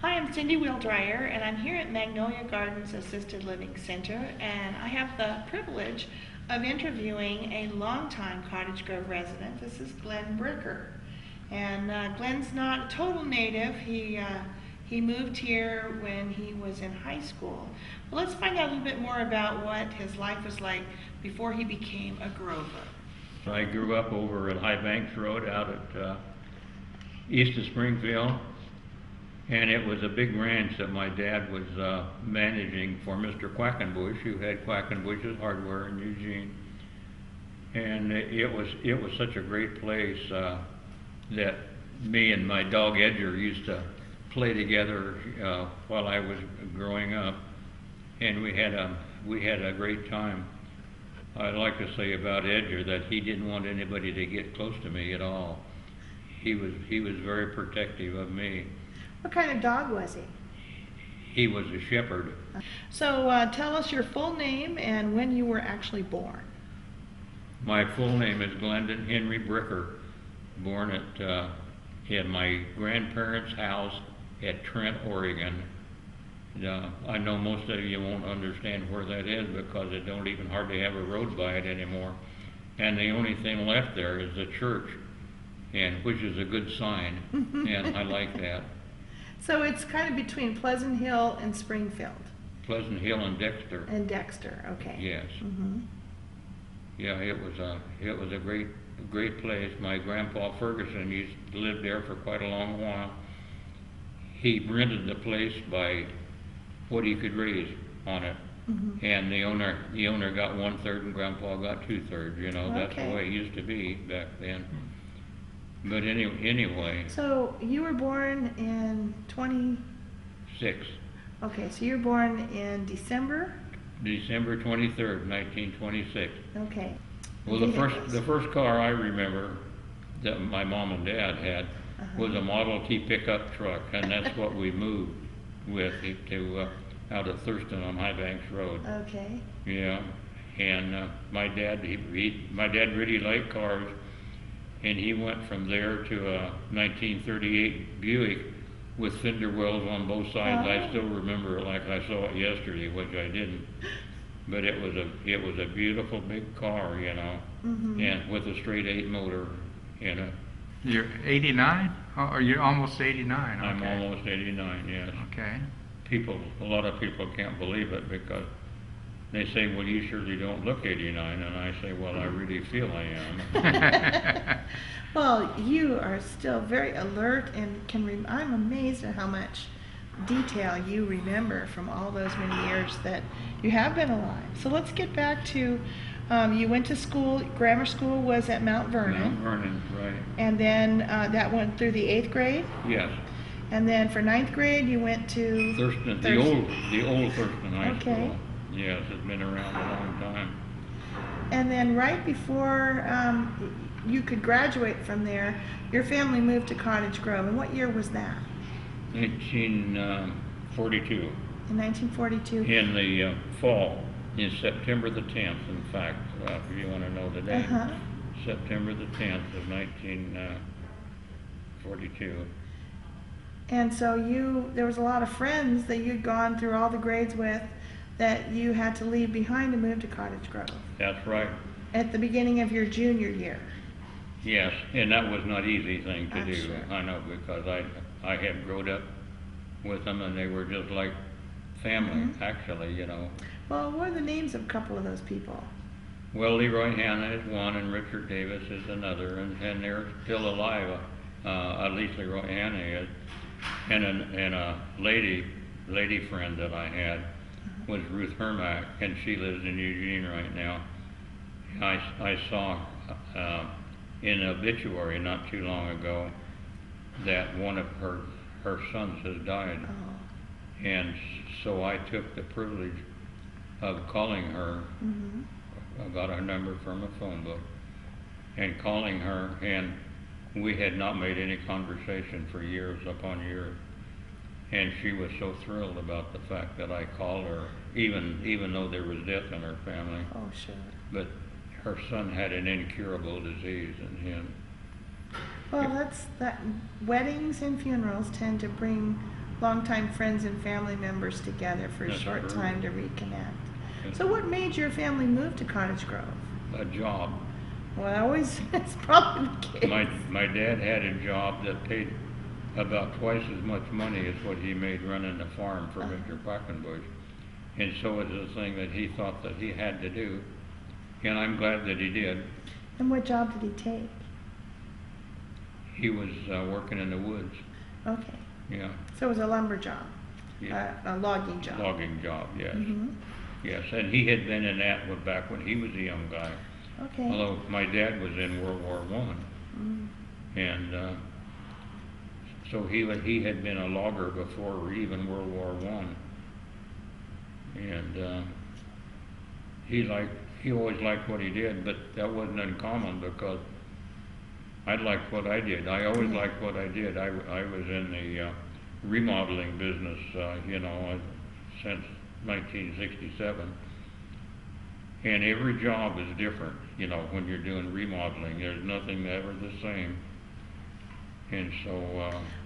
Hi, I'm Cindy Wheeldryer, and I'm here at Magnolia Gardens Assisted Living Center, and I have the privilege of interviewing a longtime Cottage Grove resident. This is Glen Bricker, and Glen's not a total native. He moved here when he was in high school. But let's find out a little bit more about what his life was like before he became a Grover. I grew up over at High Banks Road out at east of Springfield, and it was a big ranch that my dad was managing for Mr. Quackenbush, who had Quackenbush's Hardware in Eugene. And it was such a great place that me and my dog Edgar used to play together while I was growing up, and we had a great time. I'd like to say about Edgar that he didn't want anybody to get close to me at all. He was very protective of me. What kind of dog was he? He was a shepherd. So tell us your full name and when you were actually born. My full name is Glendon Henry Bricker, born at in my grandparents' house at Trent, Oregon. I know most of you won't understand where that is because it don't even hardly have a road by it anymore. And the only thing left there is the church, and which is a good sign, and I like that. So it's kind of between Pleasant Hill and Springfield. Pleasant Hill and Dexter. And Dexter, okay. Yes. Yeah, it was a great place. My grandpa Ferguson used to live there for quite a long while. He rented the place by what he could raise on it, and the owner got 1/3 and Grandpa got 2/3. You know, that's the way it used to be back then. But anyway. So you were born in 6. Okay, so you were born in December? December 23rd, 1926. Okay. Well, the first car I remember that my mom and dad had was a Model T pickup truck, and that's what we moved with to out of Thurston on High Banks Road. Okay. Yeah, and my dad really liked cars, and he went from there to a 1938 Buick with fender wells on both sides. I still remember it like I saw it yesterday, which I didn't. But it was a beautiful big car, you know, and with a straight 8 motor in it. You're 89? Or you're almost 89? Okay. I'm almost 89, yes. Okay. A lot of people can't believe it because they say, well, you surely don't look 89, and I say, well, I really feel I am. Well, you are still very alert and I'm amazed at how much detail you remember from all those many years that you have been alive. So let's get back to, you went to school, grammar school was at Mount Vernon. Mount Vernon, right. And then that went through the 8th grade? Yes. And then for 9th grade you went to? Thurston, the old Thurston High Okay. School. Yes, it's been around a long time. And then right before you could graduate from there, your family moved to Cottage Grove. And what year was that? 1942. In 1942? In the fall, in September the 10th, in fact, if you want to know the date. September the 10th of 1942. And so there was a lot of friends that you'd gone through all the grades with that you had to leave behind to move to Cottage Grove. That's right. At the beginning of your junior year. Yes, and that was not an easy thing to do. Sure. I know, because I had grown up with them, and they were just like family, actually, you know. Well, what are the names of a couple of those people? Well, Leroy Hanna is one, and Richard Davis is another, and they're still alive. At least Leroy Hanna is. And a lady friend that I had was Ruth Hermack, and she lives in Eugene right now. I saw in an obituary not too long ago that one of her sons has died. And so I took the privilege of calling her. I got her number from a phone book and calling her, and we had not made any conversation for years upon years. And she was so thrilled about the fact that I called her, even though there was death in her family. Oh, sure. But her son had an incurable disease in him. Well, weddings and funerals tend to bring longtime friends and family members together for a That's short true. time to reconnect. Yes. So what made your family move to Cottage Grove? A job. Well, that always, it's probably the case. My dad had a job that paid about twice as much money as what he made running the farm for Mr. Quackenbush. And so it was a thing that he thought that he had to do. And I'm glad that he did. And what job did he take? He was working in the woods. Okay. Yeah. So it was a lumber job, Yeah. a logging job. Logging job, yes. Mm-hmm. Yes, and he had been in that back when he was a young guy. Okay. Although my dad was in World War I. Mm. And so he had been a logger before even World War I. And he always liked what he did, but that wasn't uncommon because I liked what I did. I always liked what I did. I was in the remodeling business, since 1967. And every job is different, when you're doing remodeling. There's nothing ever the same. And so...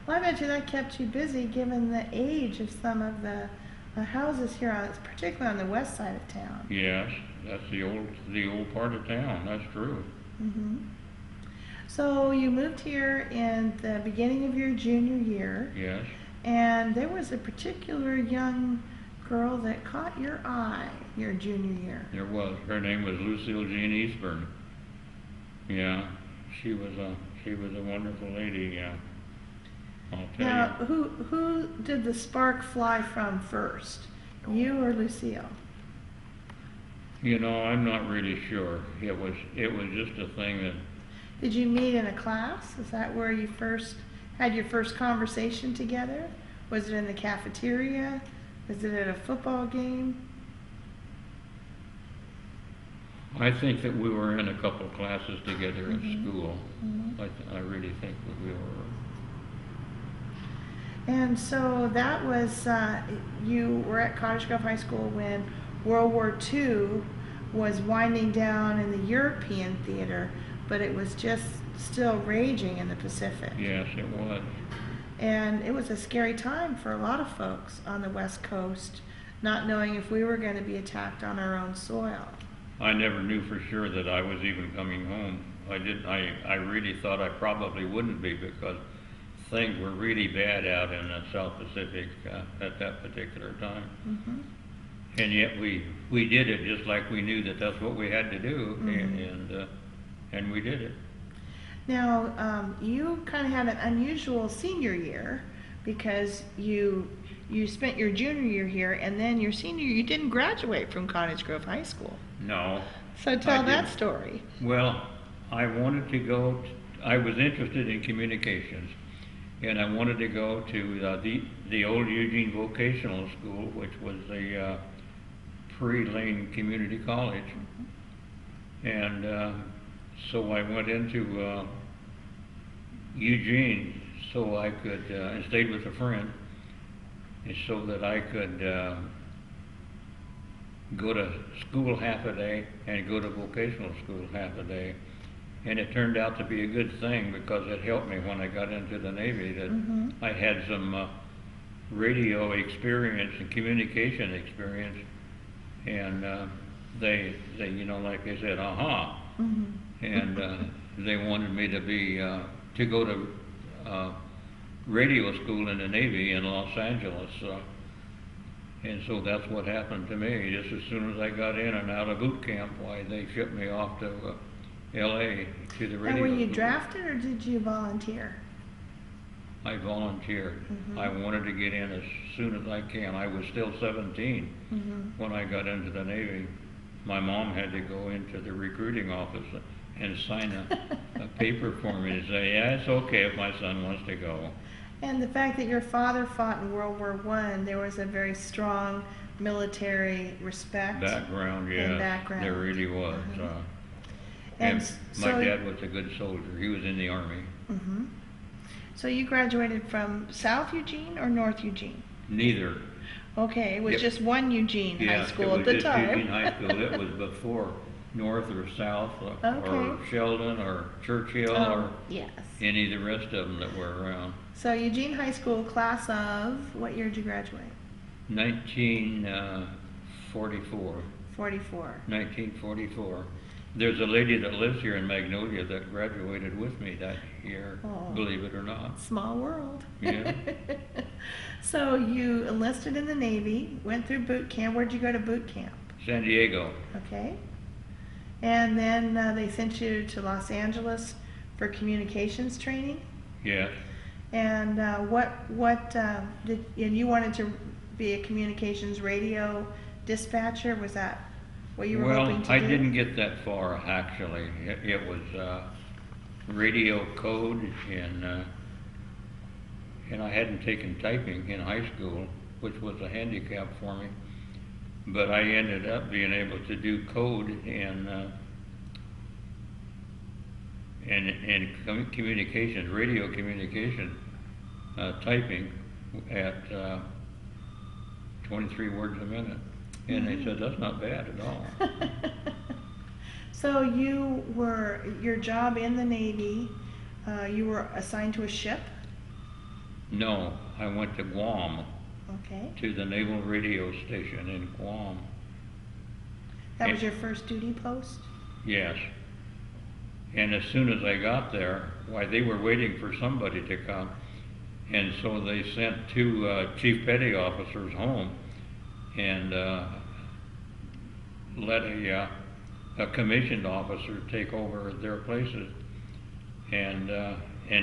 Well, I bet you that kept you busy given the age of some of the houses here, particularly on the west side of town. yes, that's the old part of town. That's true. Mm-hmm. So you moved here in the beginning of your junior year. Yes. And there was a particular young girl that caught your eye your junior year. There was. Her name was Lucille Jean Eastburn. Yeah, she was a wonderful lady. Yeah, I'll tell Now, you. who did the spark fly from first, you or Lucille? I'm not really sure. It was just a thing that Did you meet in a class? Is that where you first had your first conversation together? Was it in the cafeteria? Was it at a football game? I think that we were in a couple of classes together at school. Mhm. I really think that we were. And so that was, you were at Cottage Grove High School when World War II was winding down in the European theater, but it was just still raging in the Pacific. Yes, it was. And it was a scary time for a lot of folks on the West Coast, not knowing if we were going to be attacked on our own soil. I never knew for sure that I was even coming home. I really thought I probably wouldn't be because things were really bad out in the South Pacific at that particular time. Mm-hmm. And yet we did it just like we knew that that's what we had to do, and we did it. Now, you kind of had an unusual senior year because you spent your junior year here, and then your senior year, you didn't graduate from Cottage Grove High School. No. So tell I that didn't. story. Well, I wanted to go, I was interested in communications, and I wanted to go to the old Eugene Vocational School, which was a Prairie Lane Community College. And so I went into Eugene so I could, and stayed with a friend, and so that I could go to school half a day and go to vocational school half a day. And it turned out to be a good thing because it helped me when I got into the Navy that I had some radio experience and communication experience. And they like they said, aha. And they wanted me to go to radio school in the Navy in Los Angeles. And so that's what happened to me. Just as soon as I got in and out of boot camp, why they shipped me off to L.A. to the radio And were you school. drafted or did you volunteer? I volunteered. I wanted to get in as soon as I can. I was still 17 when I got into the Navy. My mom had to go into the recruiting office and sign a paper for me to say, yeah, it's okay if my son wants to go. And the fact that your father fought in World War I, there was a very strong military respect. Background, yes, background. there really was. And And so- my dad was a good soldier. He was in the Army. So you graduated from South Eugene or North Eugene? Neither. Okay, it was Yep. just one Eugene High Yes, School it at was the just time. Eugene High School. It was before North or South or Okay. Sheldon or Churchill or Yes. any of the rest of them that were around. So Eugene High School, class of, what year did you graduate? 1944. 44. 1944. There's a lady that lives here in Magnolia that graduated with me that year, Oh. believe it or not. Small world. Yeah. So you enlisted in the Navy, went through boot camp. Where'd you go to boot camp? San Diego. Okay. And then they sent you to Los Angeles for communications training? Yes. And and you wanted to be a communications radio dispatcher? Was that what you were hoping to do? Well, I didn't get that far, actually. It was radio code, and I hadn't taken typing in high school, which was a handicap for me. But I ended up being able to do code and communications, radio communication, typing at 23 words a minute. And they said, that's not bad at all. So your job in the Navy, you were assigned to a ship? No, I went to Guam. Okay. To the Naval Radio Station in Guam. That was your first duty post? Yes. And as soon as I got there, why, they were waiting for somebody to come. And so they sent two chief petty officers home and let a commissioned officer take over their places. And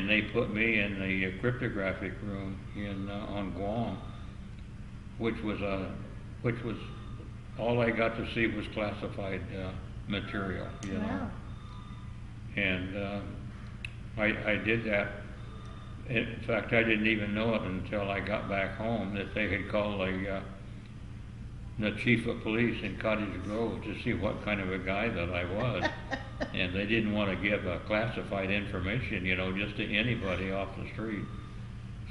they put me in the cryptographic room on Guam, which was all I got to see was classified material, you know. Wow. And I did that. In fact, I didn't even know it until I got back home that they had called the chief of police in Cottage Grove to see what kind of a guy that I was. And they didn't want to give classified information, you know, just to anybody off the street.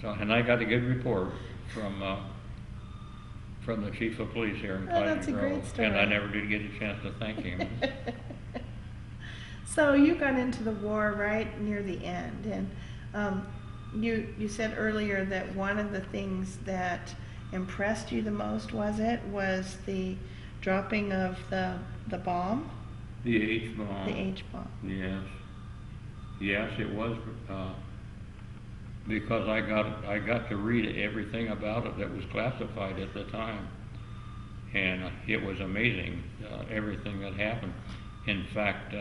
So, and I got a good report from the chief of police here in Cottage That's a Grove, great story. and I never did get a chance to thank him. So you got into the war right near the end, and you said earlier that one of the things that impressed you the most was the dropping of the bomb? The H-bomb. The H-bomb. Yes. Yes, it was, because I got to read everything about it that was classified at the time. And it was amazing, everything that happened. In fact,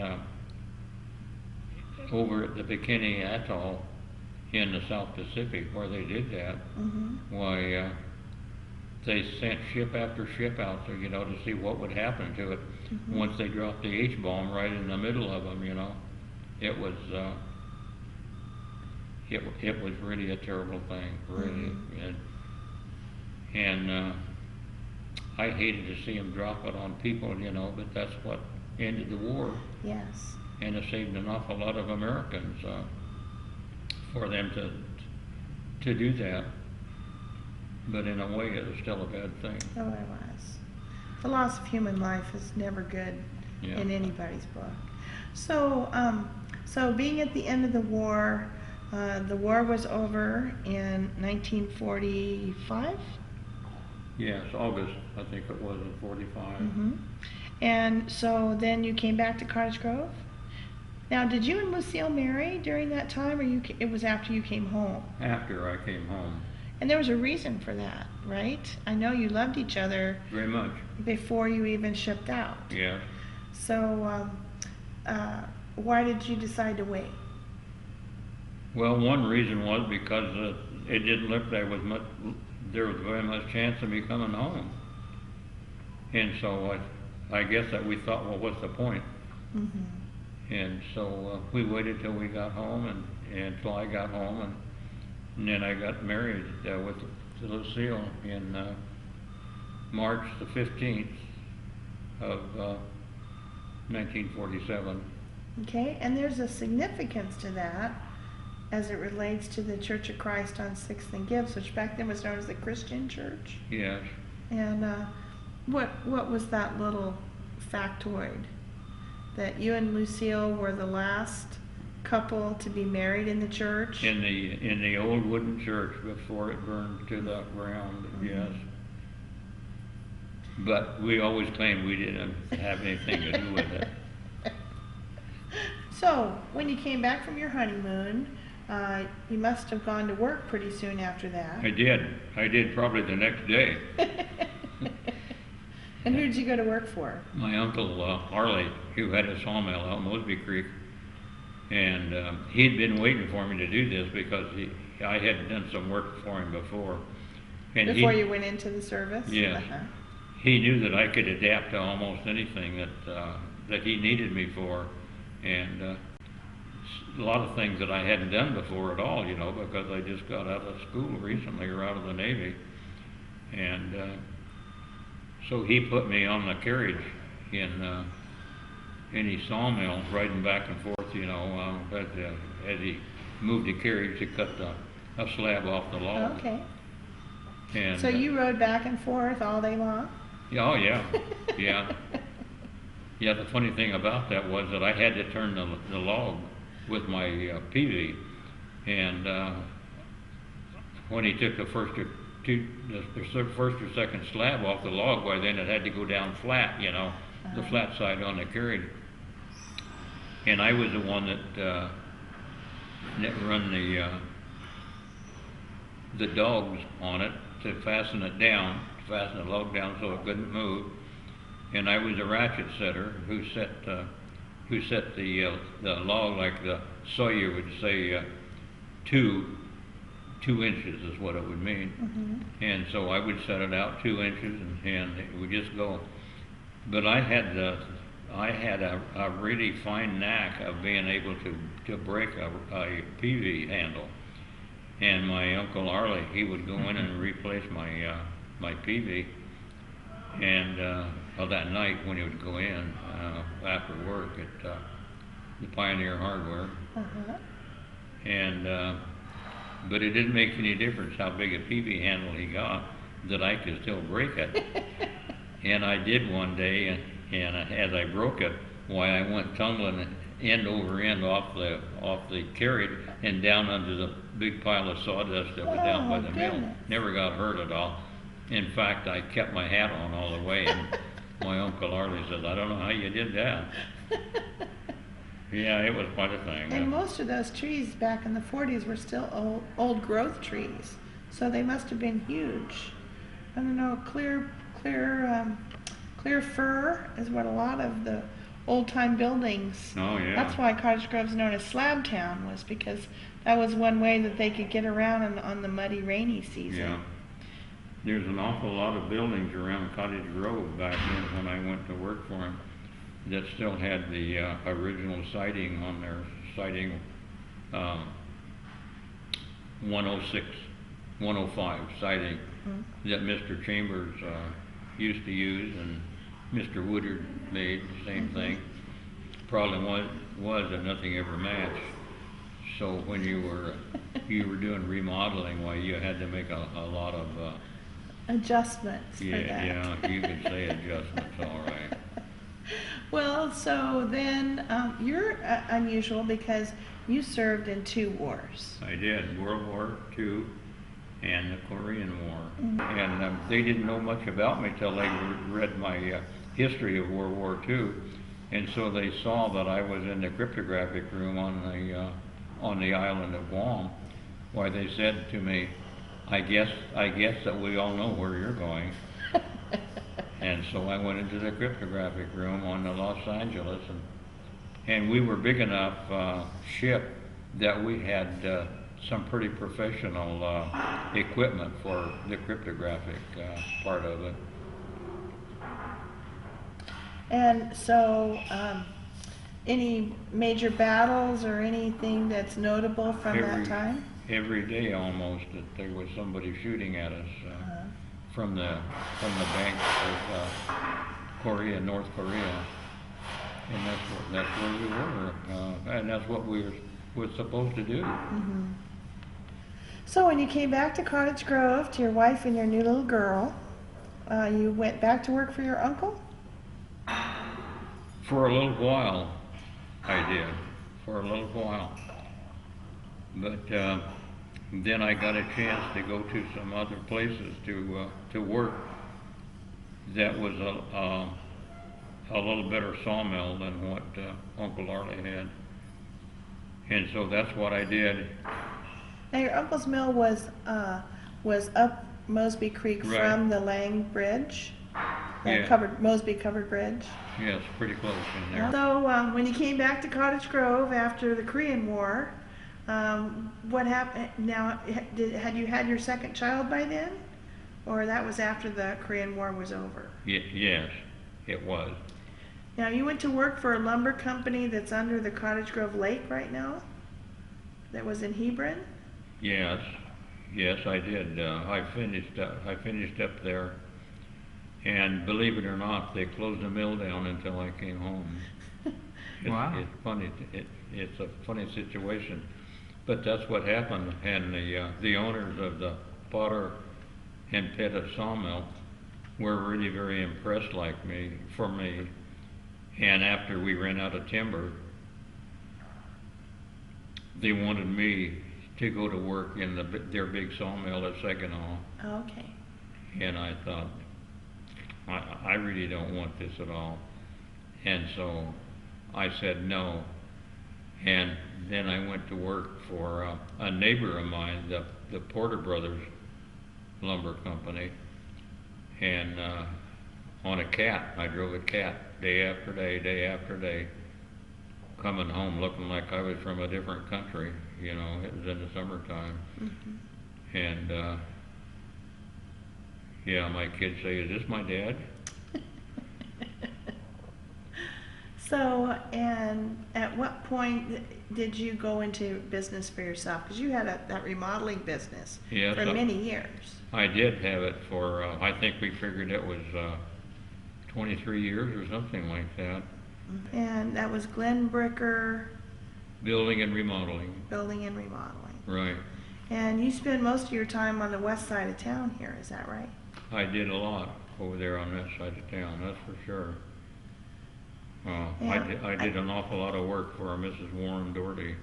over at the Bikini Atoll in the South Pacific where they did that, why, they sent ship after ship out there, you know, to see what would happen to it once they dropped the H-bomb right in the middle of them, you know. It was really a terrible thing, really. And I hated to see them drop it on people, you know, but that's what ended the war. Yes. And it saved an awful lot of Americans for them to do that. But in a way, it was still a bad thing. Oh, it was. The loss of human life is never good in anybody's book. So, so being at the end of the war was over in 1945? Yes, August, I think it was, in 45. And so then you came back to Cottage Grove? Now, did you and Lucille marry during that time, or it was after you came home? After I came home. And there was a reason for that, right? I know you loved each other Very much. before you even shipped out. Yes. So, why did you decide to wait? Well, one reason was because it didn't look there was very much chance of me coming home. And so I guess that we thought, well, what's the point? And so we waited till we got home, and until I got home, and then I got married with Lucille in March the 15th of 1947. Okay, and there's a significance to that as it relates to the Church of Christ on 6th and Gibbs, which back then was known as the Christian Church. Yes. And what was that little factoid? That you and Lucille were the last couple to be married in the church? In the old wooden church before it burned to the ground, yes. But we always claimed we didn't have anything to do with it. So, when you came back from your honeymoon, you must have gone to work pretty soon after that. I did probably the next day. And who did you go to work for? My uncle Harley, who had a sawmill out in Mosby Creek, and he'd been waiting for me to do this because I had done some work for him before. And Before you went into the service? Yes. He knew that I could adapt to almost anything that he needed me for, and a lot of things that I hadn't done before at all, you know, because I just got out of school recently or out of the Navy. And so he put me on the carriage in his sawmill, riding back and forth, you know, as he moved the carriage to cut a slab off the log. Okay. And, so you rode back and forth all day long? Oh, yeah, yeah. Yeah, the funny thing about that was that I had to turn the log with my PV, and when he took the first or second slab off the log, why then it had to go down flat, you know, the flat side on the carriage. And I was the one that run the dogs on it to fasten it down, to fasten the log down so it couldn't move. And I was a ratchet setter who set the log, like the sawyer would say, 2 inches is what it would mean. Mm-hmm. And so I would set it out 2 inches, and it would just go. But I had a really fine knack of being able to break a PV handle. And my Uncle Arlie, he would go in and replace my PV. And that night when he would go in after work at the Pioneer Hardware, and but it didn't make any difference how big a PV handle he got, that I could still break it. And I did one day, and as I broke it, why I went tumbling end over end off the carriage and down under the big pile of sawdust that was down by the mill. Never got hurt at all. In fact, I kept my hat on all the way, and my Uncle Arlie says, "I don't know how you did that." Yeah, it was quite a thing. And most of those trees back in the 40s were still old growth trees, so they must have been huge. I don't know, clear fir is what a lot of the old-time buildings. Oh, yeah. That's why Cottage Grove is known as Slab Town, was because that was one way that they could get around on the muddy, rainy season. Yeah. There's an awful lot of buildings around Cottage Grove back then when I went to work for him that still had the original siding on their siding, 106, 105 siding that Mr. Chambers used to use, and Mr. Woodard made the same thing. Problem was that nothing ever matched. So when you were doing remodeling, why you had to make a lot of adjustments for that. Yeah, you could say adjustments, all right. Well, so then you're unusual because you served in 2 wars. I did, World War II and the Korean War. Mm-hmm. And they didn't know much about me till they read my history of World War II. And so they saw that I was in the cryptographic room on the island of Guam. Why, they said to me, I guess that we all know where you're going. And so I went into the cryptographic room on the Los Angeles, and we were big enough ship that we had some pretty professional equipment for the cryptographic part of it. And so, any major battles or anything that's notable from that time? Every day almost that there was somebody shooting at us from the banks of Korea, North Korea, and that's where we were, and that's what we were supposed to do. Mm-hmm. So when you came back to Cottage Grove to your wife and your new little girl, you went back to work for your uncle? For a little while, I did. for a little while. But then I got a chance to go to some other places to work that was a little better sawmill than what Uncle Arlie had. And so that's what I did. Now your uncle's mill was up Mosby Creek Right. from the Lang Bridge, Yeah. Mosby Covered Bridge. Yes, pretty close in there. So when you came back to Cottage Grove after the Korean War, what happened? Now, had you had your second child by then, or that was after the Korean War was over? Yes, it was. Now you went to work for a lumber company that's under the Cottage Grove Lake right now. That was in Hebron. Yes, I did. I finished up there, and believe it or not, they closed the mill down until I came home. Wow. It's funny. It's a funny situation, but that's what happened. And the owners of the Potter and Pettit sawmill were really very impressed for me. And after we ran out of timber, they wanted me to go to work in their big sawmill at Saginaw. Okay. And I thought, I really don't want this at all. And so I said no. And then I went to work for a neighbor of mine, the Porter Brothers Lumber Company. And on a cat, I drove a cat day after day, coming home looking like I was from a different country. You know, it was in the summertime. Mm-hmm. And yeah, my kids say, "Is this my dad?" So, and at what point did you go into business for yourself? Because you had that remodeling business Yes, for many years. I did have it for, I think we figured it was 23 years or something like that. And that was Glen Bricker Building and remodeling. Building and Remodeling. Right. And you spend most of your time on the west side of town here, is that right? I did a lot over there on that side of town, that's for sure. I did an awful lot of work for Mrs. Warren Doherty,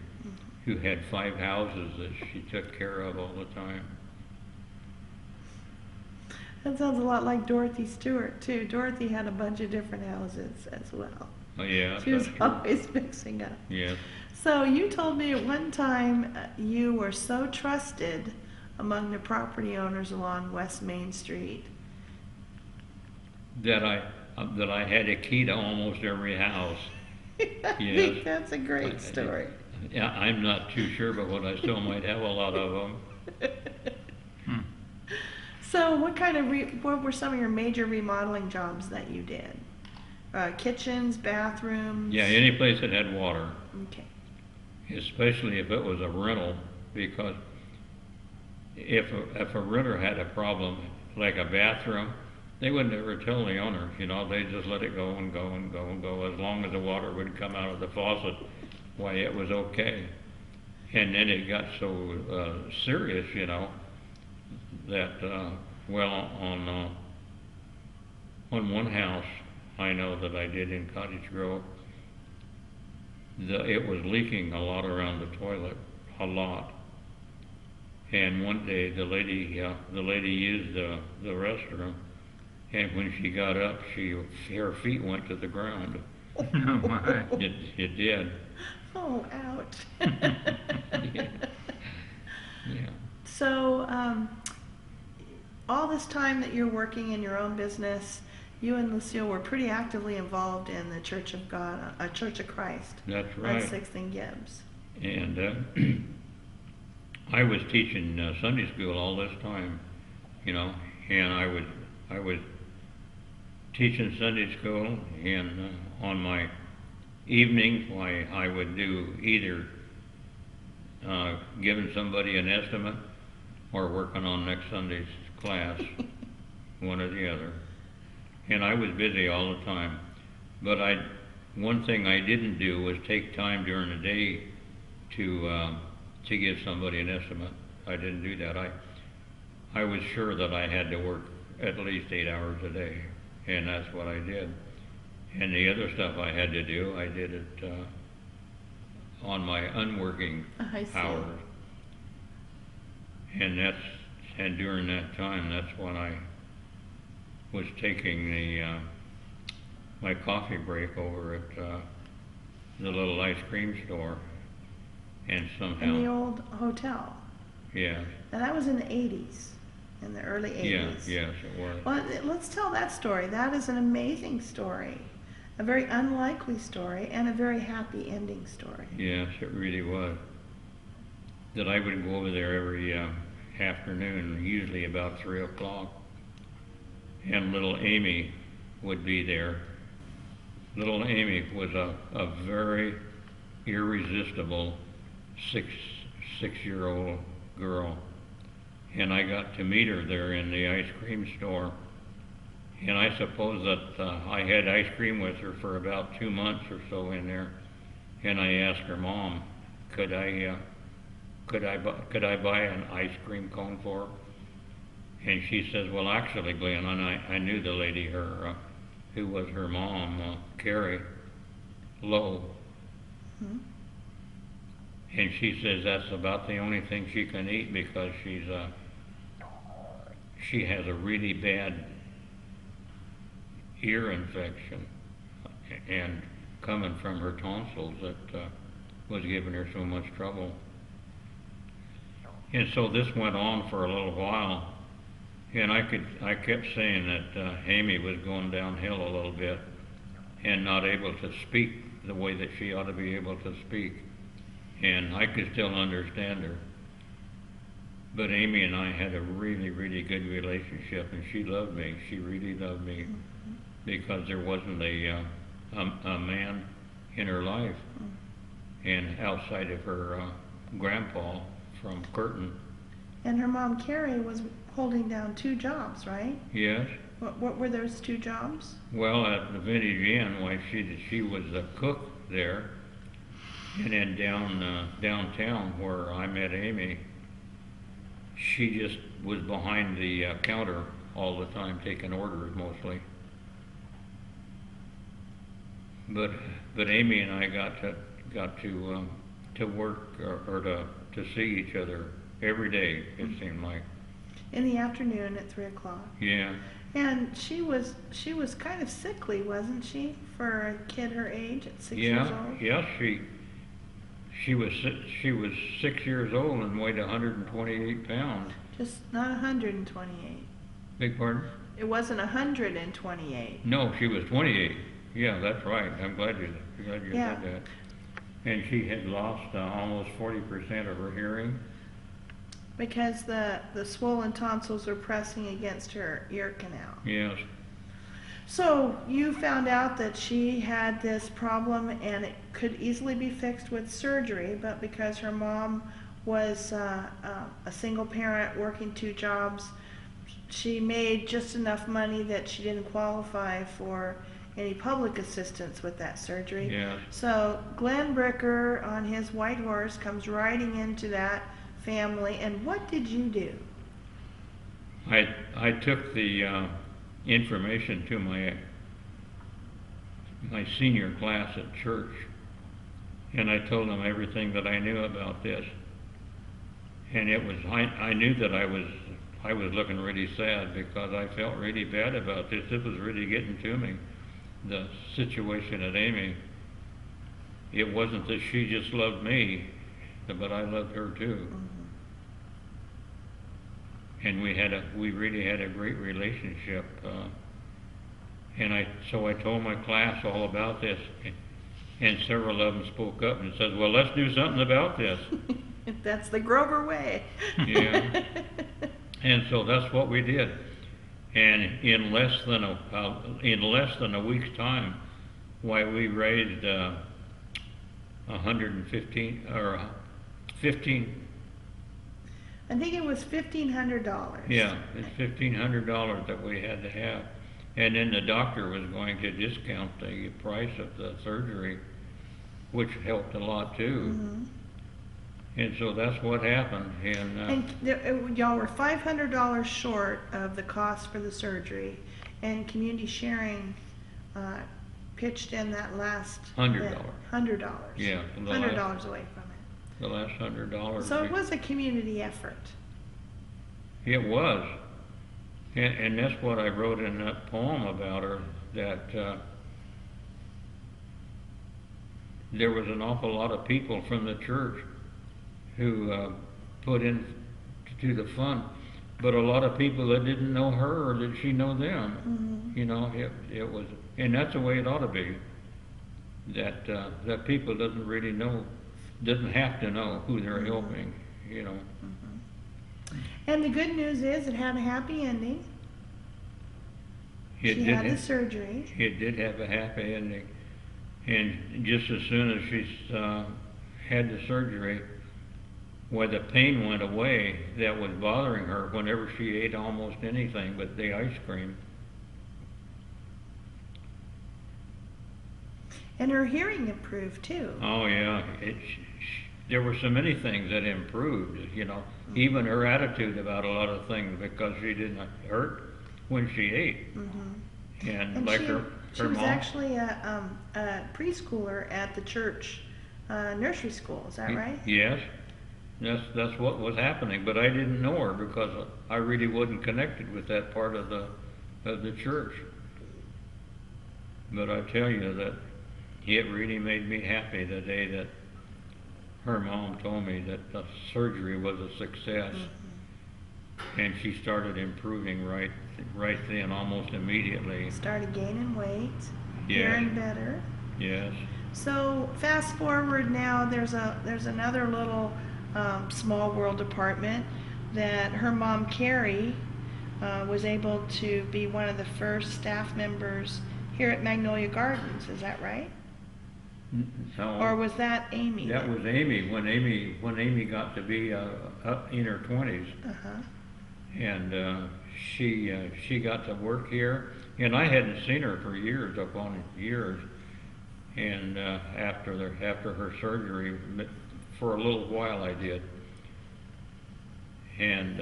who had 5 houses that she took care of all the time. That sounds a lot like Dorothy Stewart, too. Dorothy had a bunch of different houses as well. Oh, yeah, She was that's true. always mixing up. Yes. So you told me at one time you were so trusted among the property owners along West Main Street. That I had a key to almost every house. I Yes. think that's a great story. Yeah, I'm not too sure, but I still might have a lot of them. So what were some of your major remodeling jobs that you did? Kitchens, bathrooms? Yeah, any place that had water, Okay. especially if it was a rental, because if a renter had a problem, like a bathroom, they wouldn't ever tell the owner, you know, they just let it go and go and go and go. As long as the water would come out of the faucet, why, it was okay. And then it got so serious, you know, that, well, on one house I know that I did in Cottage Grove, it was leaking a lot around the toilet, a lot. And one day the lady used the restroom, and when she got up, her feet went to the ground. Oh my. It did. Oh, ouch. Yeah. Yeah. So, all this time that you're working in your own business, you and Lucille were pretty actively involved in the Church of God, Church of Christ. That's right. On 6th and Gibbs. And I was teaching Sunday school all this time, you know, and I was teaching Sunday school, and on my evenings, I would do either giving somebody an estimate or working on next Sunday's class, one or the other. And I was busy all the time. But one thing I didn't do was take time during the day to give somebody an estimate. I didn't do that. I was sure that I had to work at least 8 hours a day, and that's what I did. And the other stuff I had to do, I did it on my unworking I see. hours. And during that time, that's when I was taking my coffee break over at the little ice cream store, and somehow. In the old hotel. Yeah. And that was in the 80s, in the early 80s. Yeah, yes, it was. Well, let's tell that story. That is an amazing story. A very unlikely story and a very happy ending story. Yes, it really was. That I would go over there every afternoon, usually about 3 o'clock, and little Amy would be there. Little Amy was a very irresistible six-year-old girl, and I got to meet her there in the ice cream store. And I suppose that I had ice cream with her for about 2 months or so in there, and I asked her mom, could I buy an ice cream cone for her? And she says, well, actually, Glenn, and I knew the lady, who was her mom, Carrie Lowe. Hmm? And she says that's about the only thing she can eat because she has a really bad ear infection, and coming from her tonsils that was giving her so much trouble. And so this went on for a little while, and I kept saying that Amy was going downhill a little bit and not able to speak the way that she ought to be able to speak, and I could still understand her. But Amy and I had a really, really good relationship, and she loved me. She really loved me. Mm-hmm. Because there wasn't a man in her life, and outside of her grandpa from Curtin. And her mom, Carrie, was holding down 2 jobs, right? Yes. What were those 2 jobs? Well, at the Vintage Inn, why she was a cook there, and then downtown where I met Amy, she just was behind the counter all the time, taking orders mostly. But Amy and I got to work or to see each other every day. It seemed like. In the afternoon at 3 o'clock. Yeah. And she was kind of sickly, wasn't she, for a kid her age at 6 years old? Yeah. She was 6 years old and weighed 128 pounds. Just not 128. Beg pardon? It wasn't 128. No, she was 28. Yeah, that's right. I'm glad you Yeah. said that. And she had lost almost 40% of her hearing. Because the swollen tonsils are pressing against her ear canal. Yes. So you found out that she had this problem and it could easily be fixed with surgery, but because her mom was a single parent working 2 jobs, she made just enough money that she didn't qualify for any public assistance with that surgery. Yes. So Glen Bricker on his white horse comes riding into that family, and what did you do? I took the information to my senior class at church, and I told them everything that I knew about this. And it was I knew that I was looking really sad because I felt really bad about this. It was really getting to me, the situation at Amy. It wasn't that she just loved me, but I loved her too. Mm-hmm. And we really had a great relationship. So I told my class all about this, and several of them spoke up and said, well, let's do something about this. That's the Grover way. Yeah. And so that's what we did. And in less than a week's time, why, we raised 115 or 15. I think it was $1,500. Yeah, it's $1,500 that we had to have, and then the doctor was going to discount the price of the surgery, which helped a lot too. Mm-hmm. And so that's what happened. And y'all were $500 short of the cost for the surgery, and community sharing pitched in that last $100. $100. Yeah, $100 away from it. the last $100. So it was a community effort. It was. And that's what I wrote in that poem about her, that there was an awful lot of people from the church who put in to the fund, but a lot of people that didn't know her or did she know them. Mm-hmm. You know, it was, and that's the way it ought to be. That people doesn't really know, doesn't have to know who they're helping. You know. Mm-hmm. And the good news is it had a happy ending. She had the surgery. It did have a happy ending. And just as soon as she had the surgery, when the pain went away that was bothering her whenever she ate almost anything but the ice cream. And her hearing improved too. Oh yeah, there were so many things that improved, you know, even her attitude about a lot of things, because she didn't hurt when she ate. Mm-hmm. And like she was mom, actually a preschooler at the church nursery school, is that right? Yes, that's what was happening, but I didn't know her because I really wasn't connected with that part of the church. But I tell you that it really made me happy the day that her mom told me that the surgery was a success. Mm-hmm. And she started improving right then, almost immediately. Started gaining weight, yes. Hearing better. Yes. So fast forward now, there's another little small world apartment that her mom Carrie was able to be one of the first staff members here at Magnolia Gardens. Is that right? No. Or was that Amy? That was Amy when Amy got to be up in her 20s. Uh-huh. And she got to work here, and I hadn't seen her for years upon years. And after her surgery, for a little while I did. And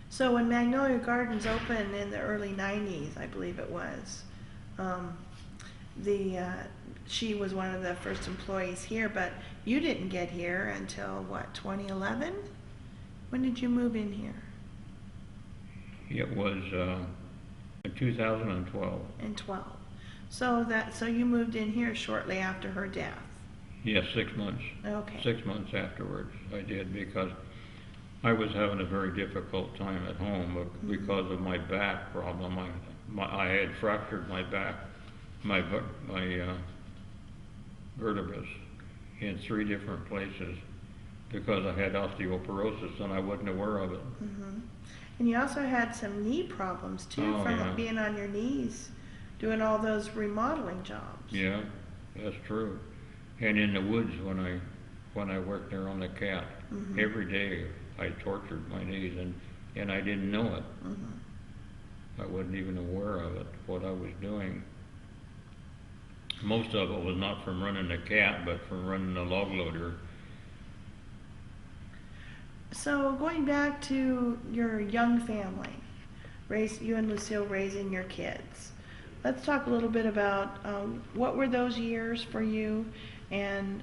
so when Magnolia Gardens opened in the early 90s, I believe it was, she was one of the first employees here, but you didn't get here until what, 2011? When did you move in here? It was in 2012. In 12. So you moved in here shortly after her death. Yes, 6 months. Okay. 6 months afterwards, I did, because I was having a very difficult time at home because of my back problem. I had fractured my back, my vertebrae in 3 different places because I had osteoporosis and I wasn't aware of it. Mm-hmm. And you also had some knee problems too from being on your knees, doing all those remodeling jobs. Yeah, that's true. And in the woods when I worked there on the cat, mm-hmm. every day I tortured my knees and I didn't know it. Mm-hmm. I wasn't even aware of it, what I was doing. Most of it was not from running the cat, but from running the log loader. So going back to your young family, you and Lucille raising your kids. Let's talk a little bit about what were those years for you, and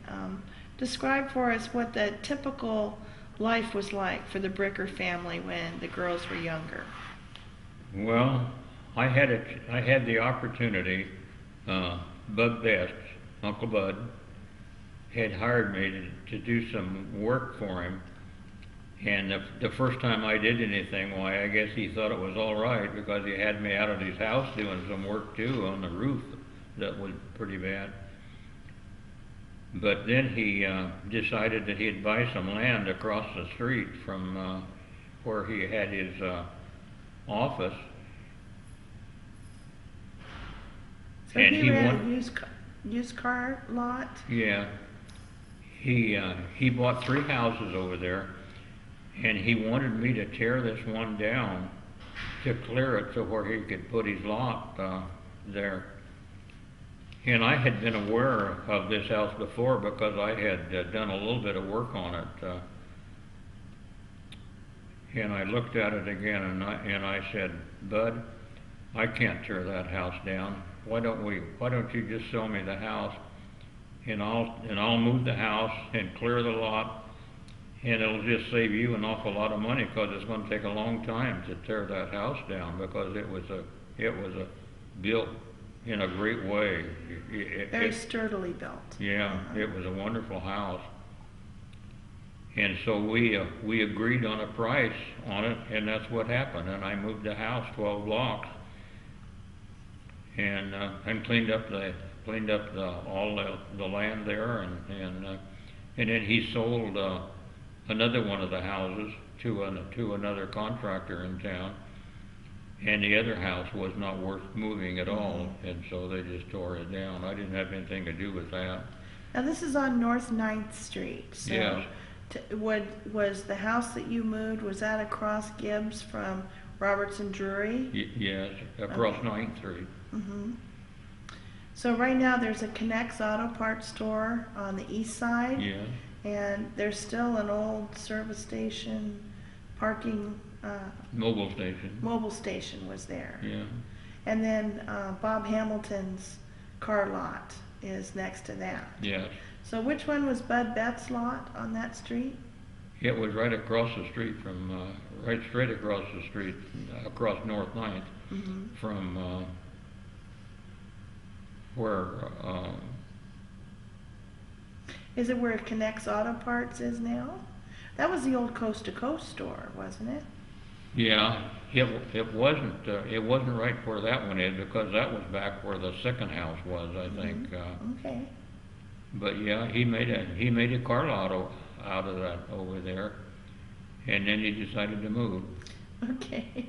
describe for us what the typical life was like for the Bricker family when the girls were younger. Well, I had the opportunity. Bud Best, Uncle Bud, had hired me to do some work for him. And the first time I did anything, why, I guess he thought it was all right because he had me out of his house doing some work too on the roof that was pretty bad. But then he decided that he'd buy some land across the street from where he had his office. So and he ran a used car lot? Yeah. He bought 3 houses over there, and he wanted me to tear this one down to clear it to where he could put his lot there. And I had been aware of this house before because I had done a little bit of work on it. And I looked at it again and I said, Bud, I can't tear that house down. Why don't you just sell me the house, and I'll move the house and clear the lot, and it'll just save you an awful lot of money, because it's going to take a long time to tear that house down, because it was a built in a great way. Very sturdily built. Yeah, it was a wonderful house. And so we agreed on a price on it, and that's what happened. And I moved the house 12 blocks, and cleaned up all the land there, and then he sold another one of the houses to another contractor in town, and the other house was not worth moving at all, and so they just tore it down. I didn't have anything to do with that. Now this is on North 9th Street. So Yes. Was the house that you moved, was that across Gibbs from Robertson Drury? Yes, across 9th Street. So right now there's a Connects Auto Parts store on the east side. Yes. And there's still an old service station, parking, Mobile station. mobile station was there. Yeah. And then Bob Hamilton's car lot is next to that. Yes. So which one was Bud Betts' lot on that street? It was right across the street right straight across the street, across North 9th, from where, Is it where Connects Auto Parts is now? That was the old Coast to Coast store, wasn't it? yeah, it wasn't right where that one is, because that was back where the second house was, I think. Okay. But yeah, he made a car lot out of that over there, and then he decided to move. Okay.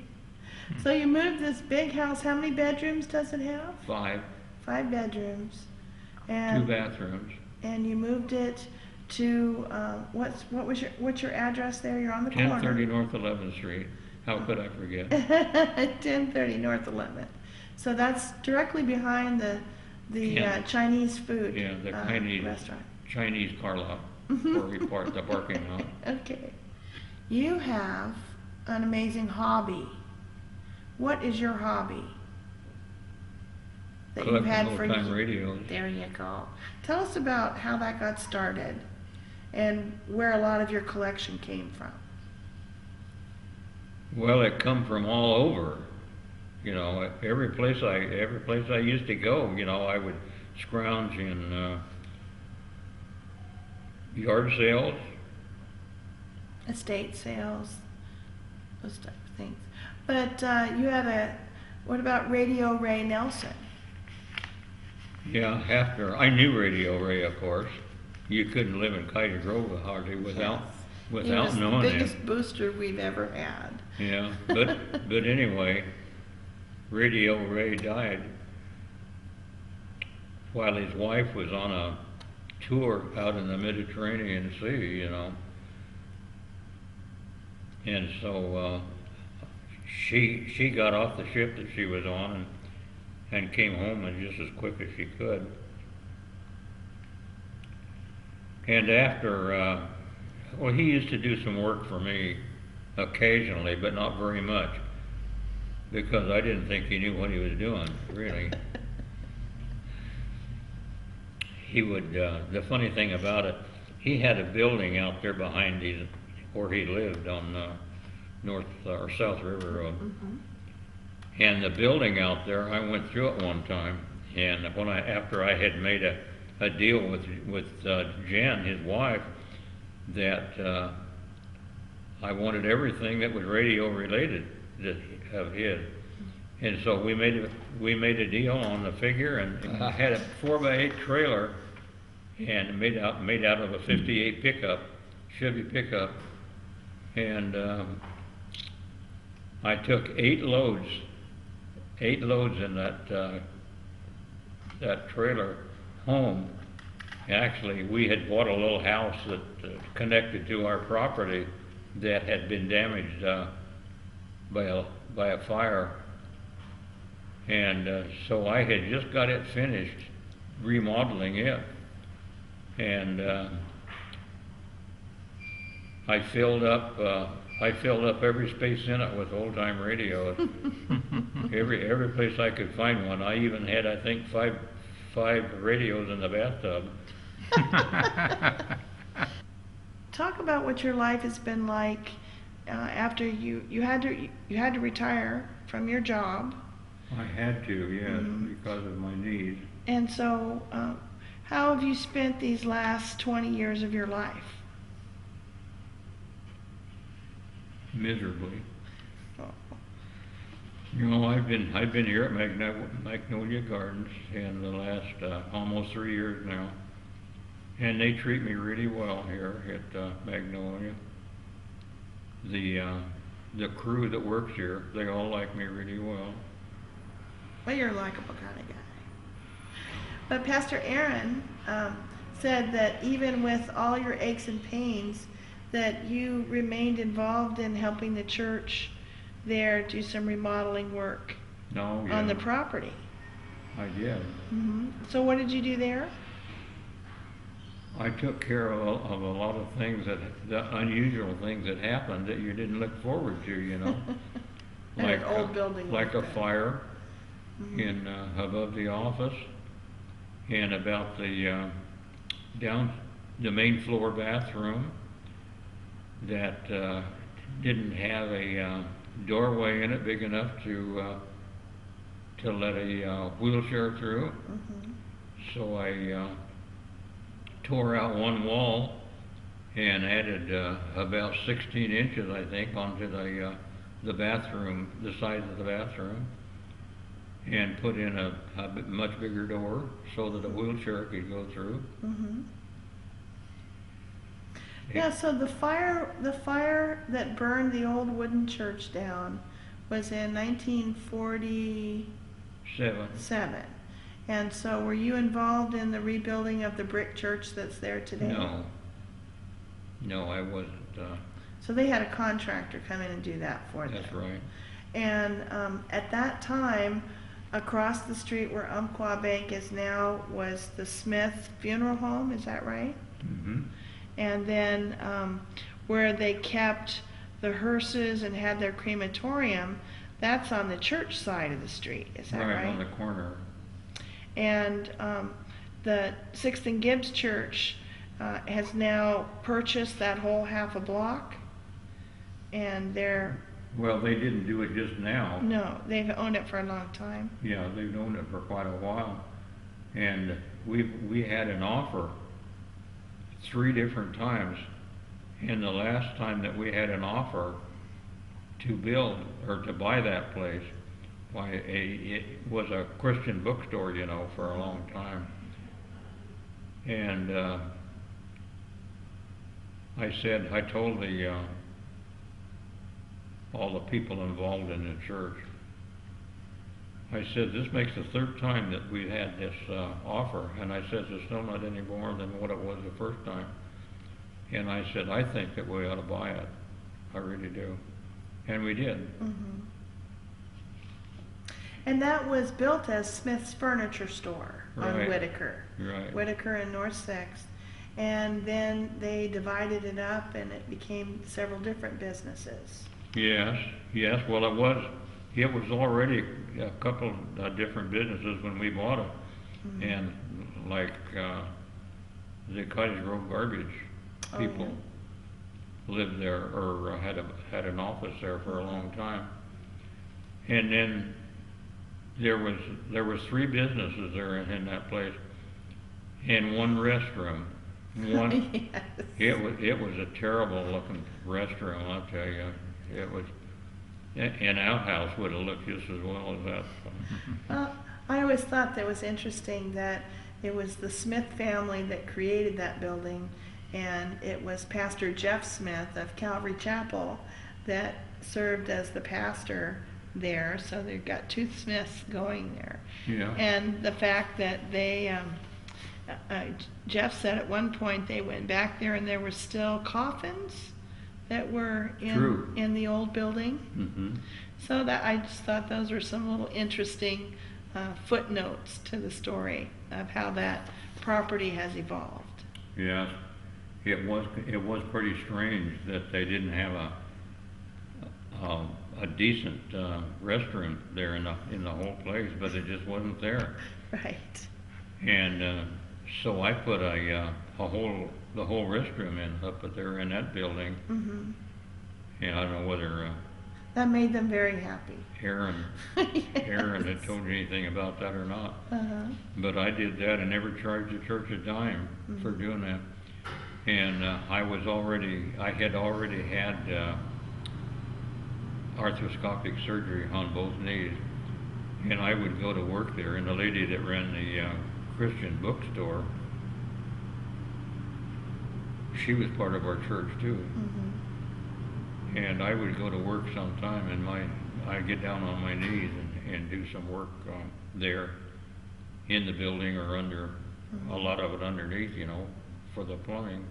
So you moved this big house. How many bedrooms does it have? 5, 5 bedrooms. 2 And bathrooms. and you moved it to what's your address there? You're on the 1030 corner. North 11th Street. How could I forget? 1030 North 11th. So that's directly behind the Yeah. Chinese food Yeah, the restaurant. Chinese car lot, where we parked the parking lot. Okay. You have an amazing hobby. What is your hobby that you've Collecting had for old-time years? radios. There you go. Tell us about how that got started and where a lot of your collection came from. Well, it come from all over. You know, every place I used to go, you know, I would scrounge in yard sales. Estate sales, those type of things. But you had what about Radio Ray Nelson? Yeah, after I knew Radio Ray, of course. You couldn't live in Cottage Grove hardly without He was knowing the him. biggest booster we've ever had. Yeah, but anyway, Radio Ray died while his wife was on a tour out in the Mediterranean Sea, you know. And so she got off the ship that she was on and came home and just as quick as she could. And after, well, he used to do some work for me occasionally, but not very much, because I didn't think he knew what he was doing, really. He would, the funny thing about it, he had a building out there behind where he lived on North or South River Road. And the building out there, I went through it one time, and after I had made a deal with Jen, his wife, that I wanted everything that was radio related of his. And so we made a deal on the figure, and I had a 4x8 trailer, and made out of a '58 pickup, Chevy pickup, and I took 8 loads in that trailer home. Actually, we had bought a little house that connected to our property that had been damaged by a fire. And so I had just got it finished remodeling it, and I filled up every space in it with old-time radios. Every place I could find one. I even had, I think, five radios in the bathtub. Talk about what your life has been like after you had to retire from your job. I had to, yes, because of my knees. And so, how have you spent these last 20 years of your life? Miserably. Oh. You know, I've been here at Magnolia Gardens in the last almost 3 years now, and they treat me really well here at Magnolia. The crew that works here, they all like me really well. Well, you're a likable kind of guy. But Pastor Aaron said that even with all your aches and pains, that you remained involved in helping the church there do some remodeling work on the property. I did. So what did you do there? I took care of a lot of things the unusual things that happened that you didn't look forward to, you know. Like an old building. Like a fire in above the office, and about the main floor bathroom that didn't have a doorway in it big enough to let a wheelchair through. So I tore out one wall and added about 16 inches, I think, onto the bathroom, the sides of the bathroom, and put in a much bigger door so that a wheelchair could go through. Yeah, so the fire that burned the old wooden church down was in 1947. And so were you involved in the rebuilding of the brick church that's there today? No, I wasn't. So they had a contractor come in and do that for them. That's right. And at that time, across the street where Umpqua Bank is now was the Smith Funeral Home, is that right? And then where they kept the hearses and had their crematorium, that's on the church side of the street, is that right? Right, on the corner. And the Sixth and Gibbs Church has now purchased that whole half a block, and they're... Well, they didn't do it just now. No, they've owned it for a long time. Yeah, they've owned it for quite a while. And we had an offer 3 different times. And the last time that we had an offer to build or to buy that place, why, it was a Christian bookstore, you know, for a long time. And I told all the people involved in the church, I said, this makes the 3rd time that we had this offer, and I said, it's still not any more than what it was the first time. And I said, I think that we ought to buy it. I really do. And we did. And that was built as Smith's Furniture Store on Right. Whitaker. Right. Whitaker and North 6th. And then they divided it up and it became several different businesses. Yes. Well, it was already a couple of different businesses when we bought it. And like the Cottage Grove garbage people lived there or had an office there for a long time. And then there was 3 businesses there in that place, and 1 restroom. Yes. It was a terrible looking restroom, I'll tell you. It was an outhouse would have looked just as well as that. I always thought that was interesting that it was the Smith family that created that building, and it was Pastor Jeff Smith of Calvary Chapel that served as the pastor there. So they've got 2 Smiths going there. Yeah. And the fact that they, Jeff said at one point they went back there and there were still coffins that were in the old building. So that I just thought those were some little interesting footnotes to the story of how that property has evolved. Yeah, it was pretty strange that they didn't have a decent restroom there in the whole place, but it just wasn't there. Right. And so I put the whole restroom in up there in that building. Mm-hmm. And I don't know whether That made them very happy. Aaron had told you anything about that or not. Uh-huh. But I did that and never charged the church a dime for doing that. And I had already had arthroscopic surgery on both knees. And I would go to work there, and the lady that ran the Christian bookstore, she was part of our church too. Mm-hmm. And I would go to work sometime, and I'd get down on my knees and do some work there in the building or under, a lot of it underneath, for the plumbing.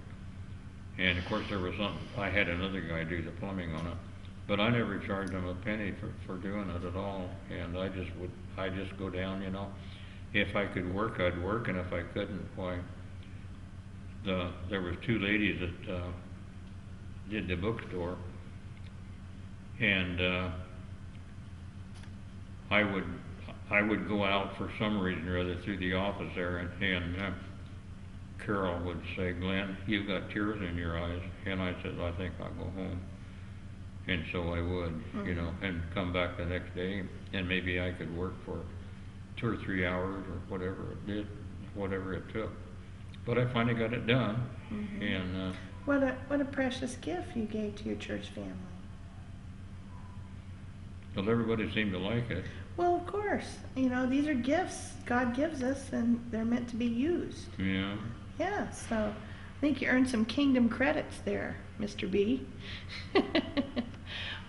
And of course I had another guy do the plumbing on it, but I never charged him a penny for doing it at all. And I just go down, if I could work, I'd work, and if I couldn't, why, there was two ladies that did the bookstore, and I would go out for some reason or other through the office there, and Carol would say, "Glenn, you've got tears in your eyes," and I said, "I think I'll go home." And so I would, and come back the next day, and maybe I could work for 2 or 3 hours or whatever it took. But I finally got it done, and What a precious gift you gave to your church family. well, everybody seemed to like it. Well, of course. These are gifts God gives us, and they're meant to be used. Yeah. Yeah, so I think you earned some kingdom credits there, Mr. B.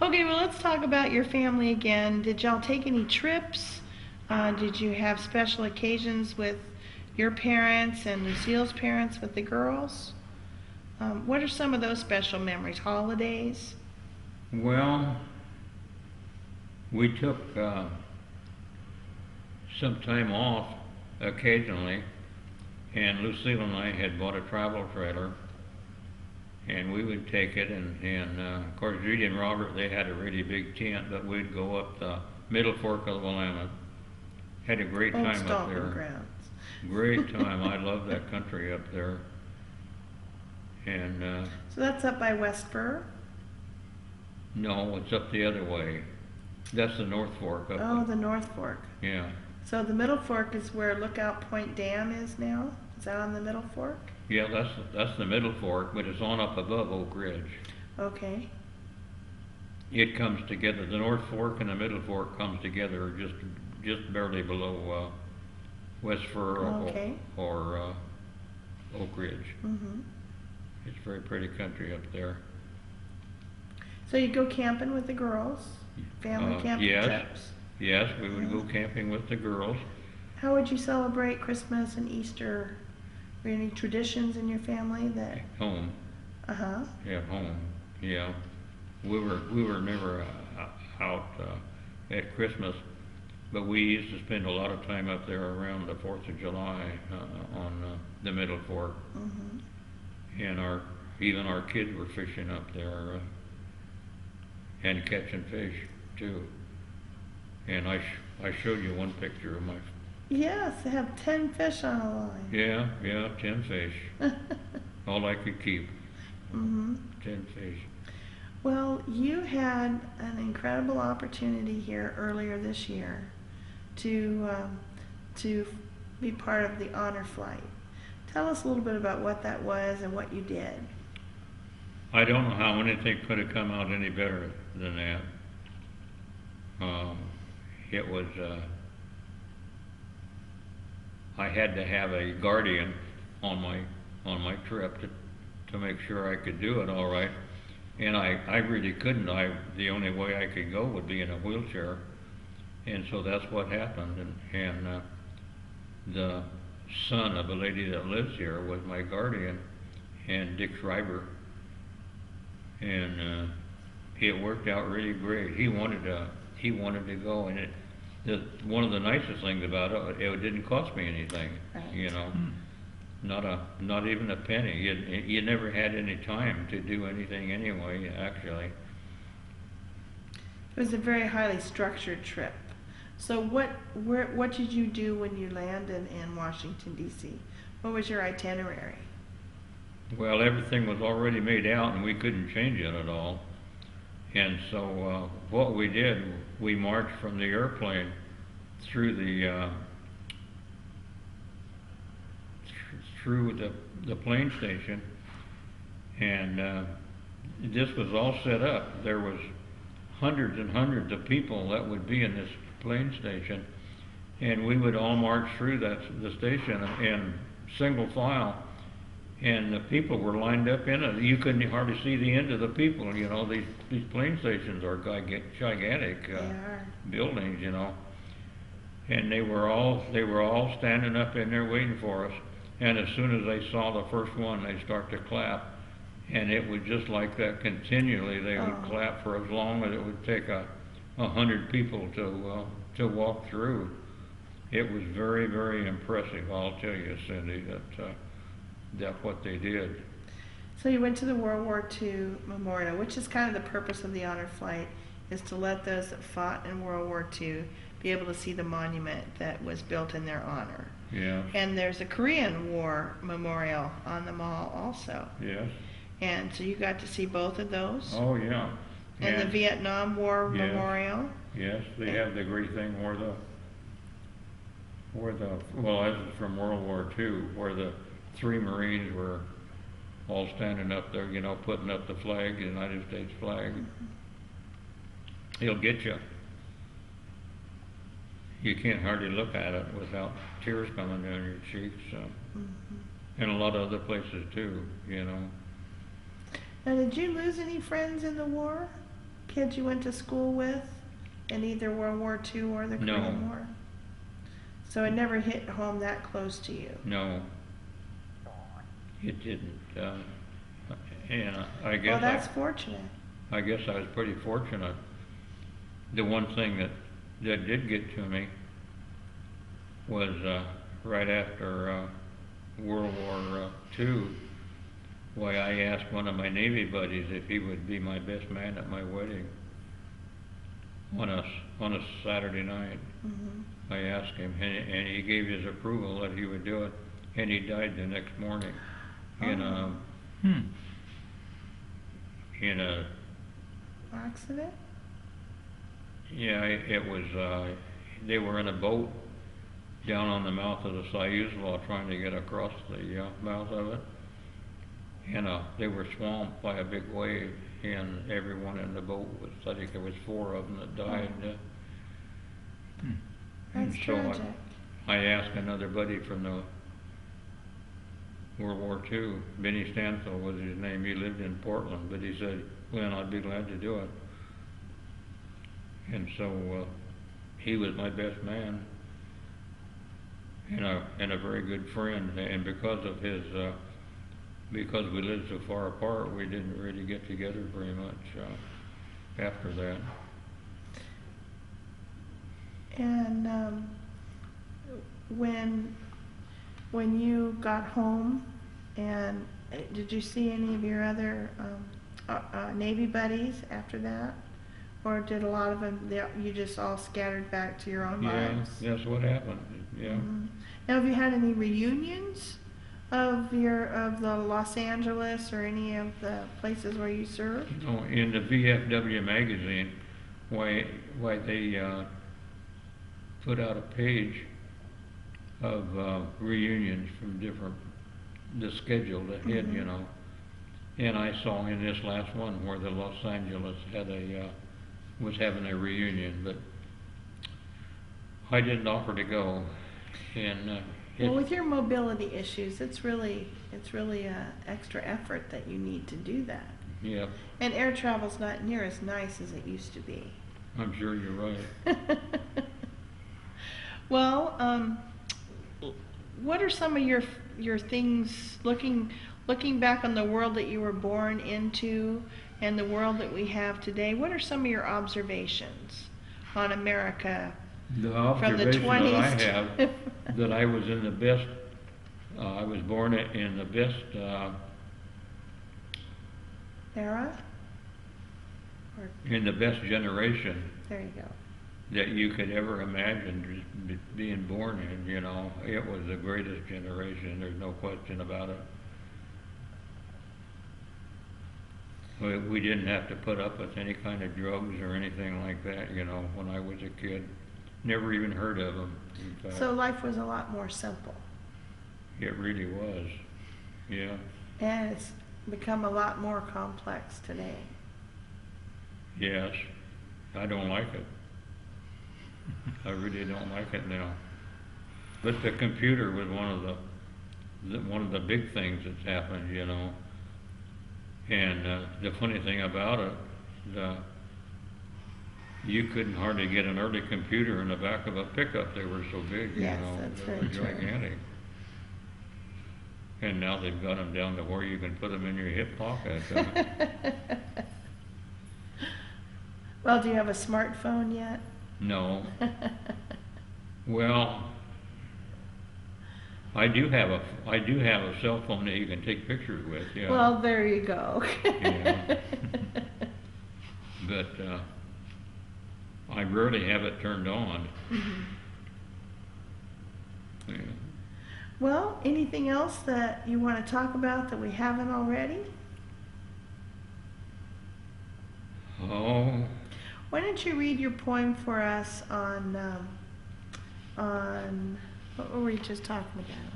Okay, well, let's talk about your family again. Did y'all take any trips? Did you have special occasions with your parents and Lucille's parents with the girls? What are some of those special memories? Holidays? Well, we took some time off occasionally, and Lucille and I had bought a travel trailer, and we would take it, and of course Judy and Robert, they had a really big tent, but we'd go up the Middle Fork of the Willamette. Had a great Old time up stomping there. grounds. Great time. I love that country up there. And So that's up by West Fur? no, it's up the other way. That's the North Fork up Oh, the North Fork. Yeah. So the Middle Fork is where Lookout Point Dam is now? Is that on the Middle Fork? Yeah, that's the Middle Fork, but it's on up above Oak Ridge. Okay. It comes together. The North Fork and the Middle Fork comes together just barely below West Fur Okay. or Oak Ridge. Mm-hmm. It's very pretty country up there. So you go camping with the girls? Family camping yes. trips? Yes, we would go camping with the girls. How would you celebrate Christmas and Easter? Were there any traditions in your family that? Home. Uh-huh. Yeah, home. Yeah. We were never out at Christmas, but we used to spend a lot of time up there around the 4th of July on the Middle Fork. Mm-hmm. And even our kids were fishing up there and catching fish too. And I showed you one picture of my. Yes, they have 10 fish on a line. Yeah, 10 fish. All I could keep. Mm-hmm. 10 fish. Well, you had an incredible opportunity here earlier this year to be part of the honor flight. Tell us a little bit about what that was and what you did. I don't know how anything could have come out any better than that. It was, I had to have a guardian on my trip to make sure I could do it all right. And I really couldn't. The only way I could go would be in a wheelchair. And so that's what happened. And the son of a lady that lives here was my guardian, and Dick Schreiber. And it worked out really great. He wanted to go, and one of the nicest things about it didn't cost me anything. Right. Not even a penny. You never had any time to do anything anyway, actually. It was a very highly structured trip. So what did you do when you landed in Washington, D.C.? What was your itinerary? Well, everything was already made out and we couldn't change it at all. And so what we did, we marched from the airplane through the plane station, and this was all set up. There was hundreds and hundreds of people that would be in this plane station, and we would all march through the station in single file, and the people were lined up in it. You couldn't hardly see the end of the people. You know, these plane stations are gigantic buildings, you know, and they were all standing up in there waiting for us. And as soon as they saw the first one, they start to clap, and it was just like that continually. They would clap for as long as it would take 100 people to walk through. It was very, very impressive. I'll tell you, Cindy, that what they did. So you went to the World War II Memorial, which is kind of the purpose of the honor flight, is to let those that fought in World War II be able to see the monument that was built in their honor. Yeah. And there's a Korean War Memorial on the mall also. Yes. And so you got to see both of those? Oh, yeah. And the Vietnam War Yes. Memorial? Yes, they have the great thing where well, this is from World War II, where the 3 Marines were all standing up there, you know, putting up the flag, the United States flag. He'll get you. You can't hardly look at it without tears coming down your cheeks. And a lot of other places too, you know. Now, did you lose any friends in the war? Kids you went to school with in either World War II or the Korean War? So it never hit home that close to you? No, it didn't. And I guess well, that's fortunate. I guess I was pretty fortunate. The one thing that did get to me was right after World War II. Why, I asked one of my Navy buddies if he would be my best man at my wedding on a Saturday night. I asked him, and he gave his approval that he would do it, and he died the next morning in a accident. Yeah, it was. They were in a boat down on the mouth of the Soyuz while trying to get across the mouth of it, and they were swamped by a big wave, and everyone in the boat was. I think there was 4 of them that died. That's tragic. I asked another buddy from the World War II, Benny Stanfield was his name. He lived in Portland, but he said, "Glenn, I'd be glad to do it." And so he was my best man and a very good friend. And because of his, because we lived so far apart, we didn't really get together very much after that. And when you got home, and did you see any of your other Navy buddies after that? Or did a lot of them, you just all scattered back to your own lives? Yeah, that's what happened, yeah. Now, have you had any reunions of the Los Angeles or any of the places where you served? You know, in the VFW magazine, why they put out a page of reunions from the schedule ahead, you know. And I saw in this last one where the Los Angeles had was having a reunion, but I didn't offer to go. And well, with your mobility issues, it's really a extra effort that you need to do that. Yeah. And air travel's not near as nice as it used to be. I'm sure you're right. Well, what are some of your things, looking back on the world that you were born into and the world that we have today, what are some of your observations on America The from the observation 20s? that I have, that I was in the best, I was born in the best era? Or, in the best generation there you go. that you could ever imagine just being born in, you know. It was the greatest generation, there's no question about it. We didn't have to put up with any kind of drugs or anything like that, you know, when I was a kid. Never even heard of them. In fact, So life was a lot more simple. it really was, yeah. And it's become a lot more complex today. Yes, I don't like it. I really don't like it now. But the computer was one of the big things that's happened, you know. And the funny thing about it, you couldn't hardly get an early computer in the back of a pickup. They were so big, Yes, you know. that's They very were true. gigantic. And now they've got them down to where you can put them in your hip pocket. Well, do you have a smartphone yet? No. Well, I do have a cell phone that you can take pictures with, yeah. Well, there you go. Yeah. But I rarely have it turned on. Mhm. Yeah. Well, anything else that you want to talk about that we haven't already? Oh, Why don't you read your poem for us on what were we just talking about?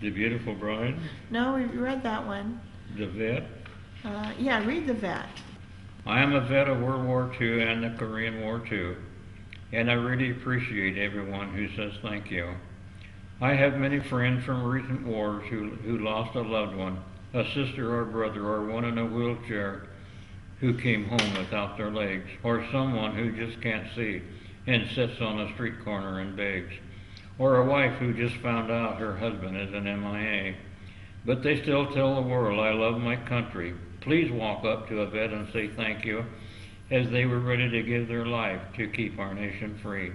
The Beautiful Bride, No, we read that one. the vet. Yeah, read the vet. I am a vet of World War II and the Korean War too, and I really appreciate everyone who says thank you. I have many friends from recent wars who lost a loved one, a sister or brother, or one in a wheelchair who came home without their legs, or someone who just can't see and sits on a street corner and begs, or a wife who just found out her husband is an MIA. But they still tell the world, I love my country. Please walk up to a vet and say thank you, as they were ready to give their life to keep our nation free.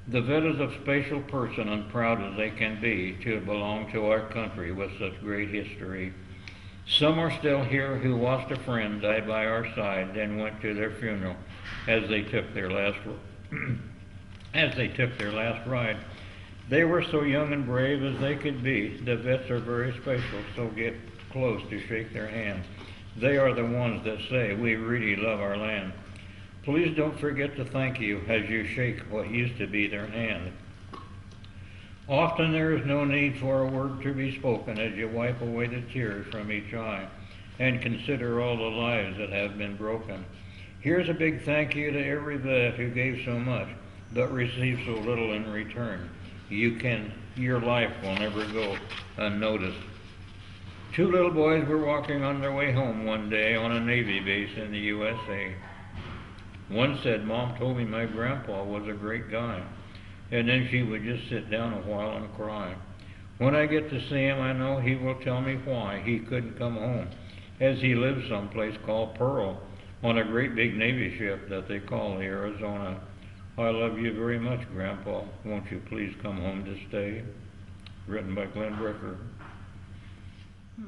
The vet is a special person and proud as they can be to belong to our country with such great history. Some are still here who watched a friend die by our side, then went to their funeral as they took their last ride. They were so young and brave as they could be. The vets are very special, so get close to shake their hand. They are the ones that say we really love our land. Please don't forget to thank you as you shake what used to be their hand. Often there is no need for a word to be spoken as you wipe away the tears from each eye and consider all the lives that have been broken. Here's a big thank you to every vet who gave so much but received so little in return. Your life will never go unnoticed. Two little boys were walking on their way home one day on a Navy base in the USA. One said, Mom told me my grandpa was a great guy. And then she would just sit down a while and cry. When I get to see him, I know he will tell me why he couldn't come home, as he lives someplace called Pearl, on a great big Navy ship that they call the Arizona. I love you very much, Grandpa. Won't you please come home to stay? Written by Glen Bricker. Hmm.